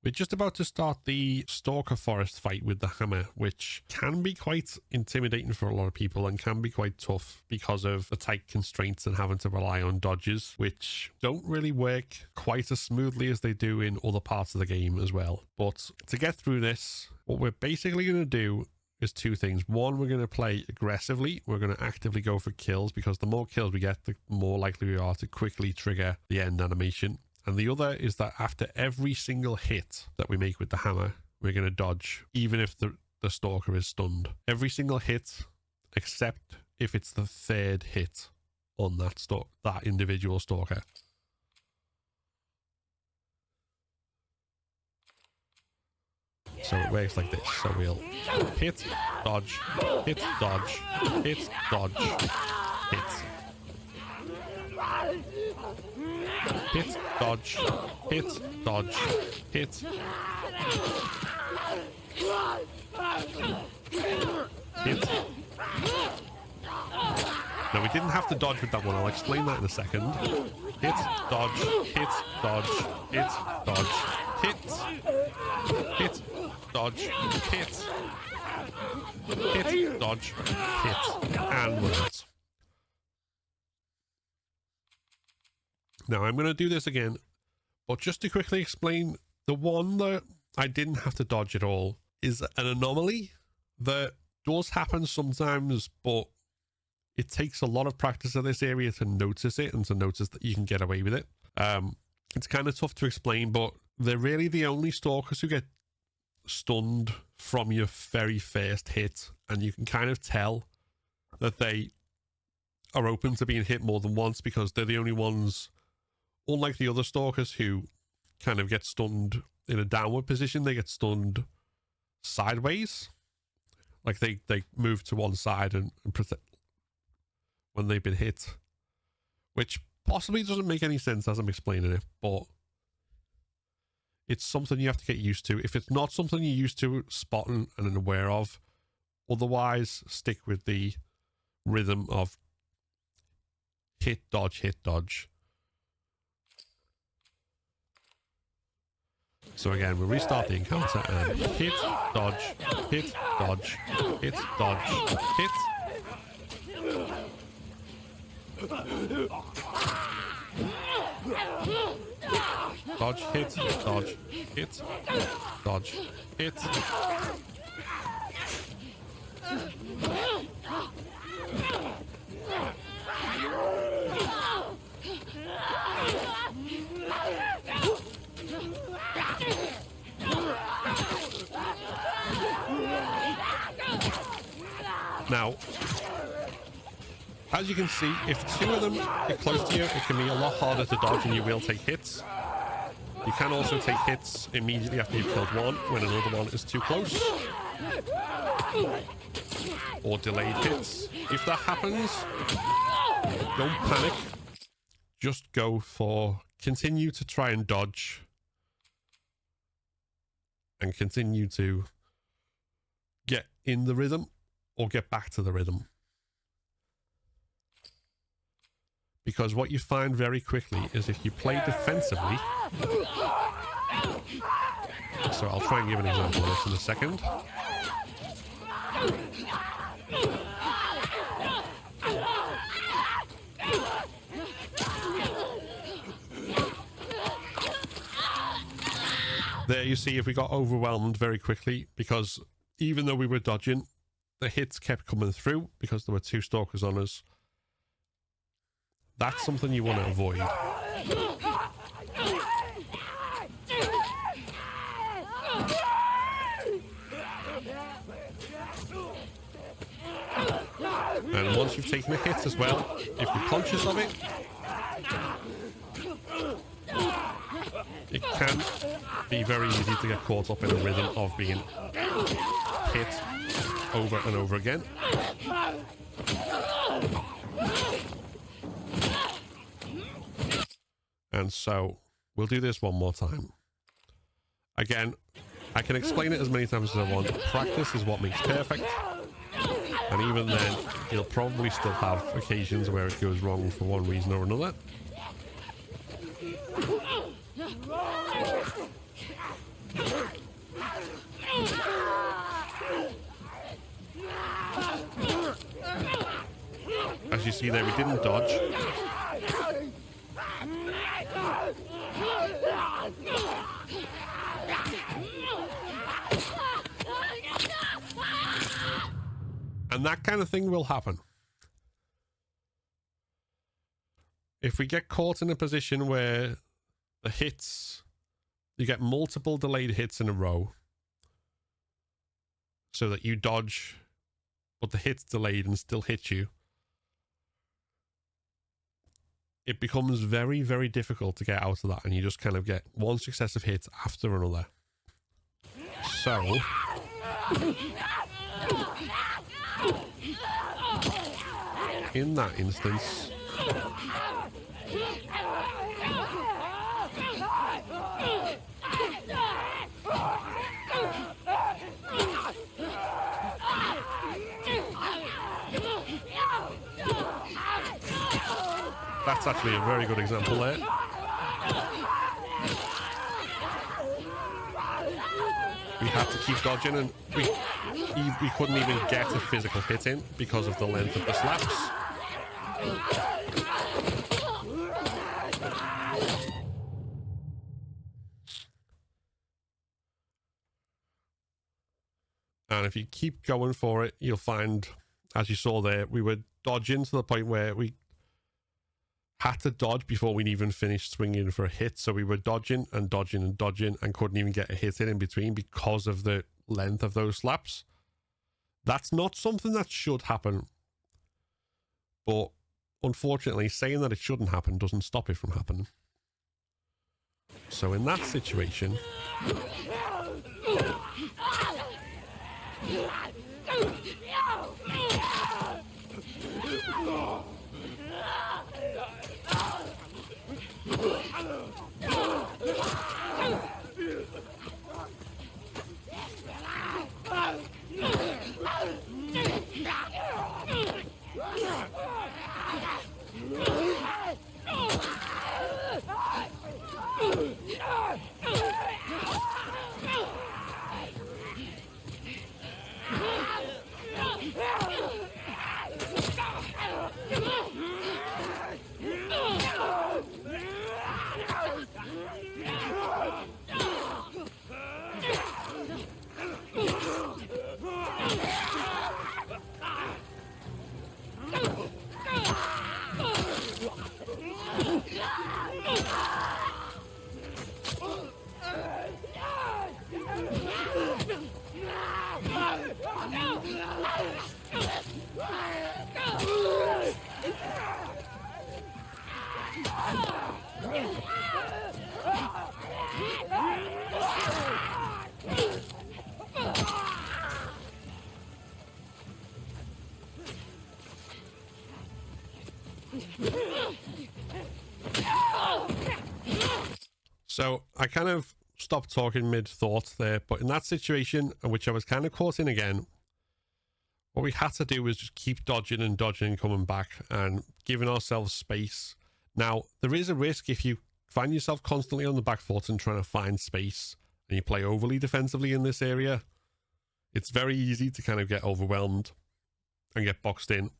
We're just about to start the Stalker Forest fight with the hammer, which can be quite intimidating for a lot of people and can be quite tough because of the tight constraints and having to rely on dodges, which don't really work quite as smoothly as they do in other parts of the game as well. But to get through this, what we're basically going to do is two things. One, we're going to play aggressively. We're going to actively go for kills, because the more kills we get, the more likely we are to quickly trigger the end animation. And the other is that after every single hit that we make with the hammer, we're going to dodge, even if the stalker is stunned. Every single hit, except if it's the third hit on that individual stalker. So it works like this. So we'll hit, dodge, hit, dodge, hit, dodge, hit. Hit, dodge, hit, dodge, hit. Hit. Now, we didn't have to dodge with that one. I'll explain that in a second. Hit, dodge, hit, dodge, hit, dodge, hit. Hit, dodge, hit. Hit, dodge, hit. And we're out. Now, I'm going to do this again, but just to quickly explain, the one that I didn't have to dodge at all is an anomaly that does happen sometimes, but it takes a lot of practice in this area to notice it and to notice that you can get away with it. It's kind of tough to explain, but they're really the only stalkers who get stunned from your very first hit, and you can kind of tell that they are open to being hit more than once, because they're the only ones, unlike the other stalkers who kind of get stunned in a downward position, they get stunned sideways. Like they move to one side and protect when they've been hit, which possibly doesn't make any sense as I'm explaining it, but it's something you have to get used to. If it's not something you're used to spotting and aware of, otherwise stick with the rhythm of hit, dodge, hit, dodge. So again, we'll restart the encounter and hit, dodge, hit, dodge, hit, dodge, hit. Dodge, hit, dodge, hit, dodge, hit. Now, as you can see, if two of them get close to you, it can be a lot harder to dodge and you will take hits. You can also take hits immediately after you've killed one when another one is too close. Or delayed hits. If that happens, don't panic. Just go for continue to try and dodge. And continue to get in the rhythm or get back to the rhythm. Because what you find very quickly is if you play defensively... So I'll try and give an example of this in a second. There you see if we got overwhelmed very quickly, because even though we were dodging, the hits kept coming through because there were two stalkers on us. That's something you want to avoid. And once you've taken the hits as well, if you're conscious of it, it can be very easy to get caught up in a rhythm of being hit over and over again. And so we'll do this one more time. Again, I can explain it as many times as I want. Practice is what makes perfect. And even then, you'll probably still have occasions where it goes wrong for one reason or another. see there we didn't dodge. And that kind of thing will happen. If we get caught in a position where the hits, you get multiple delayed hits in a row, so that you dodge, but the hit's delayed and still hit you, it becomes very, very difficult to get out of that, and you just kind of get one successive hit after another. So, in that instance, that's actually a very good example there. We had to keep dodging, and we couldn't even get a physical hit in because of the length of the slaps. And if you keep going for it, you'll find, as you saw there, we were dodging to the point where we had to dodge before we'd even finished swinging for a hit. So we were dodging and dodging and dodging and couldn't even get a hit in between because of the length of those slaps. That's not something that should happen. But unfortunately, saying that it shouldn't happen doesn't stop it from happening. So in that situation, so I kind of stopped talking mid-thought there, but in that situation, which I was kind of caught in again, what we had to do was just keep dodging and dodging and coming back and giving ourselves space. Now, there is a risk if you find yourself constantly on the back foot and trying to find space and you play overly defensively in this area. It's very easy to kind of get overwhelmed and get boxed in,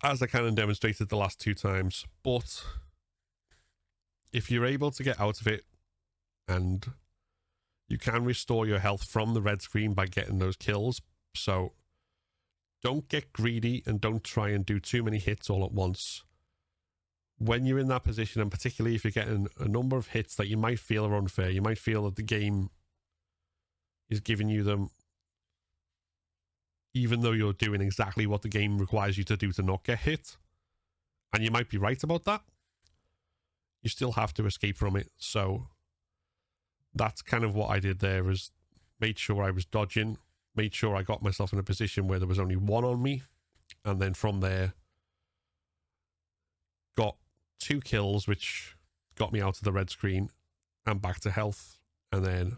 as I kind of demonstrated the last two times. But if you're able to get out of it, and you can restore your health from the red screen by getting those kills, so don't get greedy and don't try and do too many hits all at once. When you're in that position, and particularly if you're getting a number of hits that you might feel are unfair, you might feel that the game is giving you them even though you're doing exactly what the game requires you to do to not get hit, and you might be right about that, you still have to escape from it. So that's kind of what I did there, is made sure I was dodging, made sure I got myself in a position where there was only one on me, and then from there got 2 kills, which got me out of the red screen and back to health. And then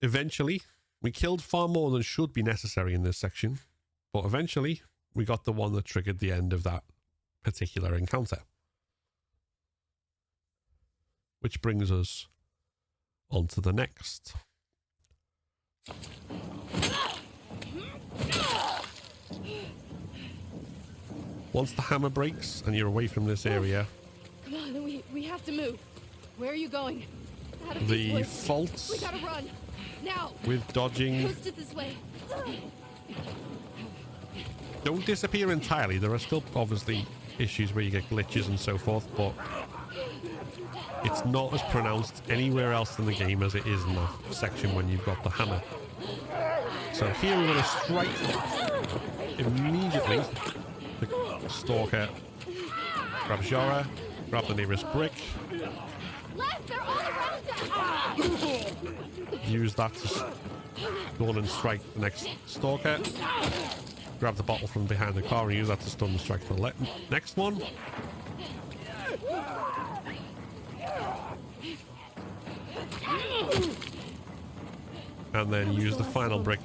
eventually we killed far more than should be necessary in this section, but eventually we got the one that triggered the end of that particular encounter, which brings us on to the next. Once the hammer breaks and you're away from this area, Come on, we have to move. Where are you going? Out of the these woods. fault We gotta run now. with dodging, Coast it this way. don't disappear entirely. There are still obviously issues where you get glitches and so forth, but it's not as pronounced anywhere else in the game as it is in that section when you've got the hammer. So here we're going to strike immediately. The Stalker grabs Yara, grab the nearest brick, Left, they're all around us. use that to go on and strike the next Stalker, grab the bottle from behind the car and use that to stun and strike the next one. And then use the final brick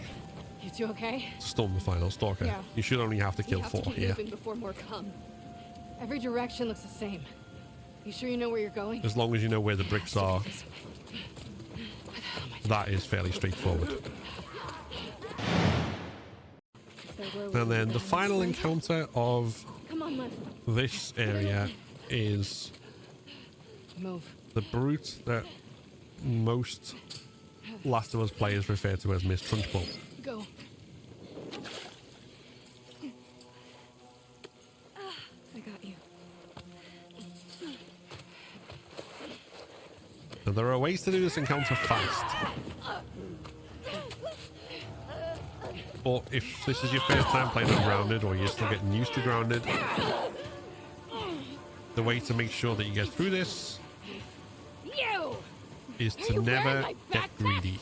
You two okay? to stun the final Stalker. Yeah. You should only have to kill We have 4 to keep here. moving before more come. Every direction looks the same. You sure you know where you're going? As long as you know where the bricks are, This way. Where the hell am I? that is fairly straightforward. So where were And we then going? the final This way? encounter of Come on, Lev. this area is Move. the brute that most Last of Us players refer to as Miss Trunchbull. Go. I got you. Now, there are ways to do this encounter fast. But if this is your first time playing on Grounded, or you're still getting used to Grounded, the way to make sure that you get through this You! is to You never ran my get backpack. greedy.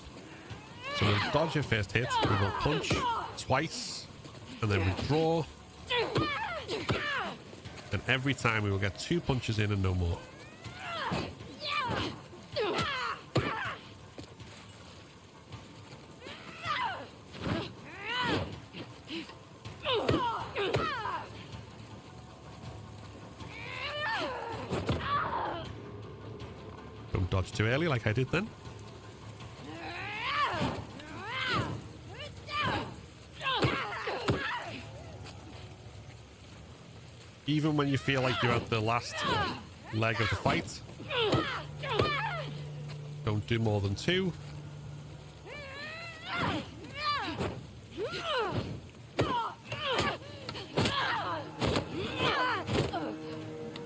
So we'll dodge your first hit, we will punch twice, and then withdraw, and every time we will get 2 punches in and no more. Don't dodge too early like I did then. Even when you feel like you're at the last leg of the fight, don't do more than 2.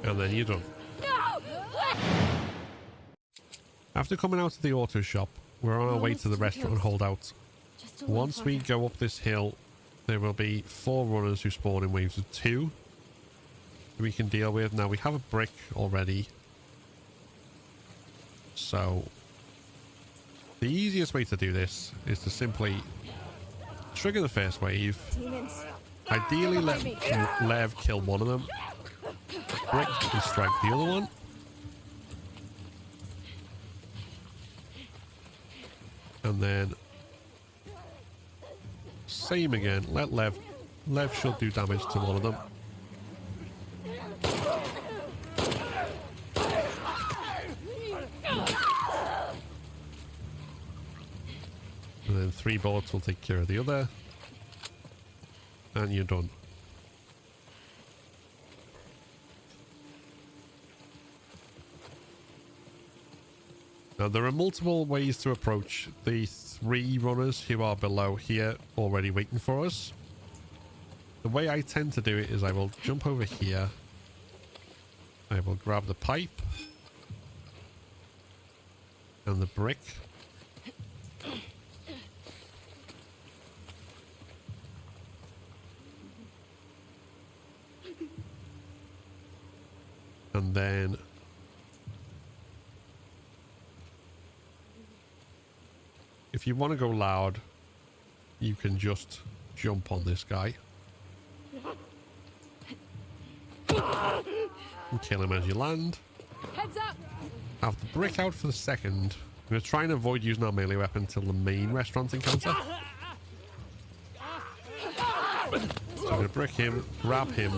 And then you're done. After coming out of the auto shop, we're on our way to the restaurant holdout. Just a little Once we farther. go up this hill, there will be 4 runners who spawn in waves of 2 we can deal with. Now we have a brick already, so the easiest way to do this is to simply trigger the first wave. Demons. Ideally let Lev kill one of them, brick and strike the other one, and then same again, let Lev should do damage to one of them. And then 3 bullets will take care of the other. And you're done. Now there are multiple ways to approach the 3 runners who are below here already waiting for us. The way I tend to do it is I will jump over here. I will grab the pipe and the brick. And then if you want to go loud, you can just jump on this guy and kill him as you land. Heads up! Have the brick out for the second. I'm going to try and avoid using our melee weapon until the main restaurant encounter. So I'm going to brick him, grab him.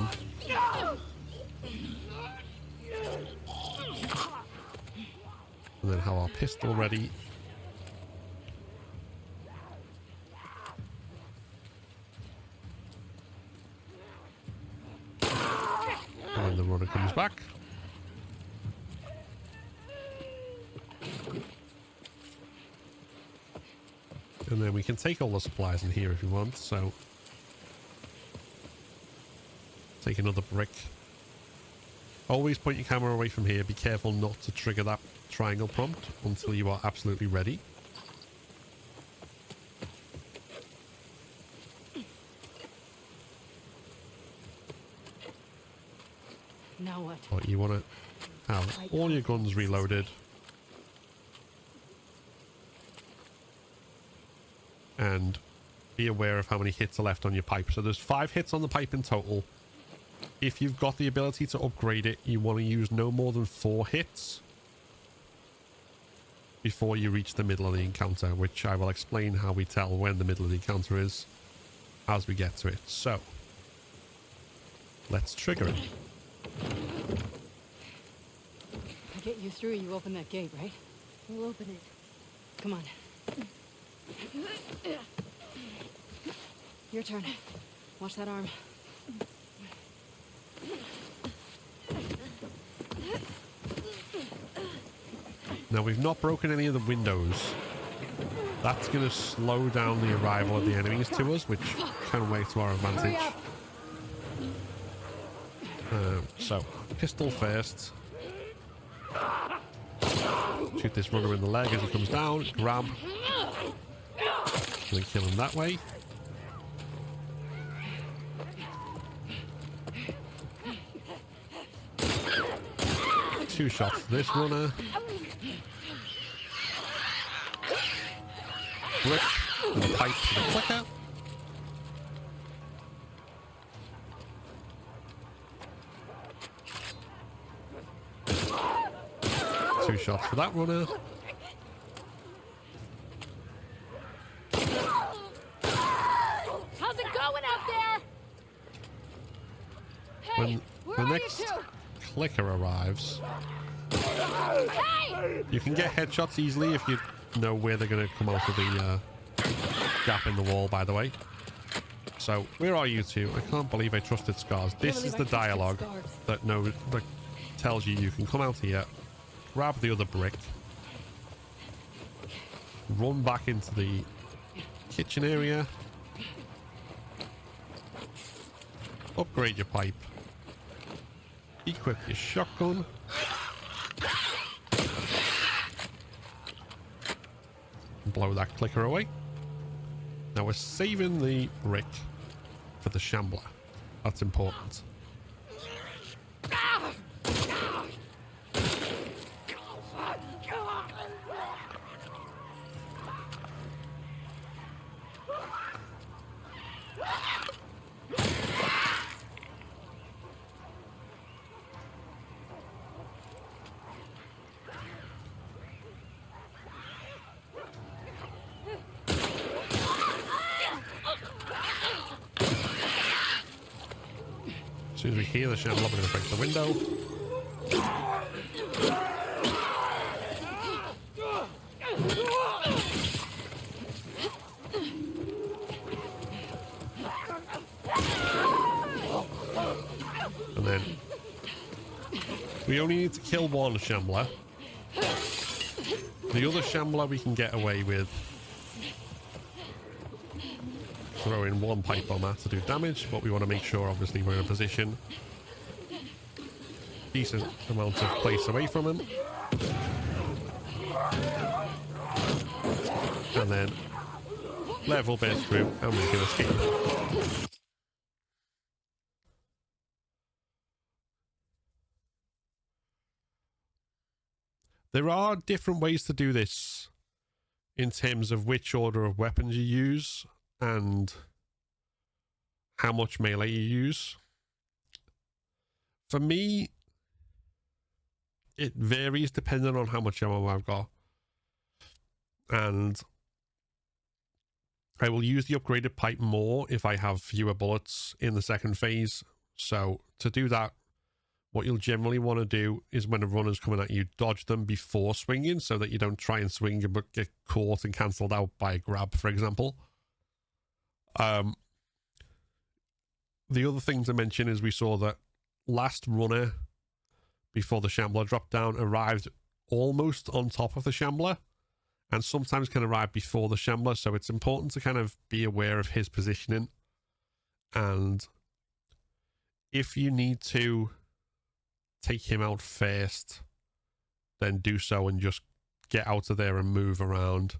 And then have our pistol ready. And then we can take all the supplies in here if you want. So take another brick. Always point your camera away from here. Be careful not to trigger that triangle prompt until you are absolutely ready. Now what? But you want to have all your guns reloaded. And be aware of how many hits are left on your pipe. So there's 5 hits on the pipe in total. If you've got the ability to upgrade it, you want to use no more than 4 hits before you reach the middle of the encounter, which I will explain how we tell when the middle of the encounter is as we get to it. So let's trigger it. I get you through, you open that gate, right? We'll open it. Come on. Your turn. Watch that arm. Now, we've not broken any of the windows. That's going to slow down the arrival of the enemies to us, which can work to our advantage. So, pistol first. Shoot this runner in the leg as he comes down. Grab. And then kill him that way. Two shots to this runner. Brick and a pipe to the clicker. Two shots for that runner. How's it going out there? When the next clicker arrives, you can get headshots easily if you know where they're going to come out of the gap in the wall, by the way. So, where are you two? I can't believe I trusted Scars. This is the dialogue that tells you can come out here, grab the other brick, run back into the kitchen area, upgrade your pipe, equip your shotgun, blow that clicker away. Now we're saving the brick for the shambler. That's important. As soon as we hear the shambler, we're going to break the window. And then we only need to kill one shambler. The other shambler we can get away with throwing one pipe bomber to do damage, but we want to make sure obviously we're in a position decent amount of place away from him, and then level base through and we can escape. There are different ways to do this in terms of which order of weapons you use and how much melee you use. For me, it varies depending on how much ammo I've got. And I will use the upgraded pipe more if I have fewer bullets in the second phase. So to do that, what you'll generally want to do is when a runner's coming at you, dodge them before swinging so that you don't try and swing but get caught and cancelled out by a grab, for example. The other thing to mention is we saw that last runner before the shambler dropped down arrived almost on top of the shambler, and sometimes can arrive before the shambler, so it's important to kind of be aware of his positioning. And if you need to take him out first, then do so and just get out of there and move around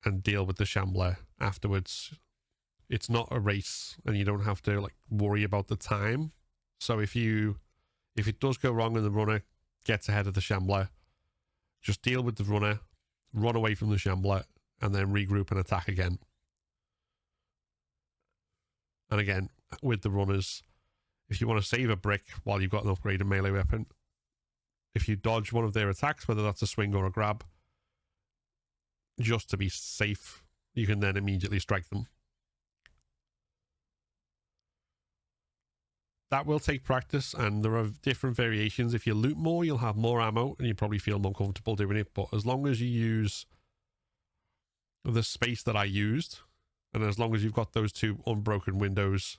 and deal with the shambler afterwards. It's not a race, and you don't have to like worry about the time. So if it does go wrong and the runner gets ahead of the shambler, just deal with the runner, run away from the shambler, and then regroup and attack again. And again, with the runners, if you want to save a brick while you've got an upgraded melee weapon, if you dodge one of their attacks, whether that's a swing or a grab, just to be safe, you can then immediately strike them. That will take practice, and there are different variations. If you loot more, you'll have more ammo, and you probably feel more comfortable doing it. But as long as you use the space that I used, and as long as you've got those two unbroken windows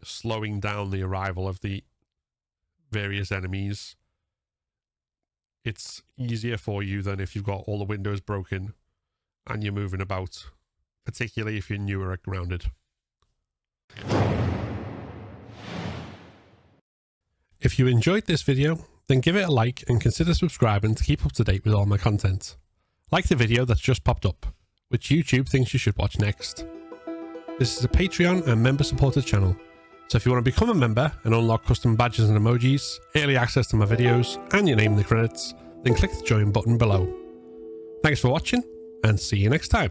slowing down the arrival of the various enemies, it's easier for you than if you've got all the windows broken and you're moving about, particularly if you're newer at grounded. If you enjoyed this video, then give it a like and consider subscribing to keep up to date with all my content. Like the video that's just popped up, which YouTube thinks you should watch next. This is a Patreon and member supported channel, so if you want to become a member and unlock custom badges and emojis, early access to my videos, and your name in the credits, then click the join button below. Thanks for watching, and see you next time.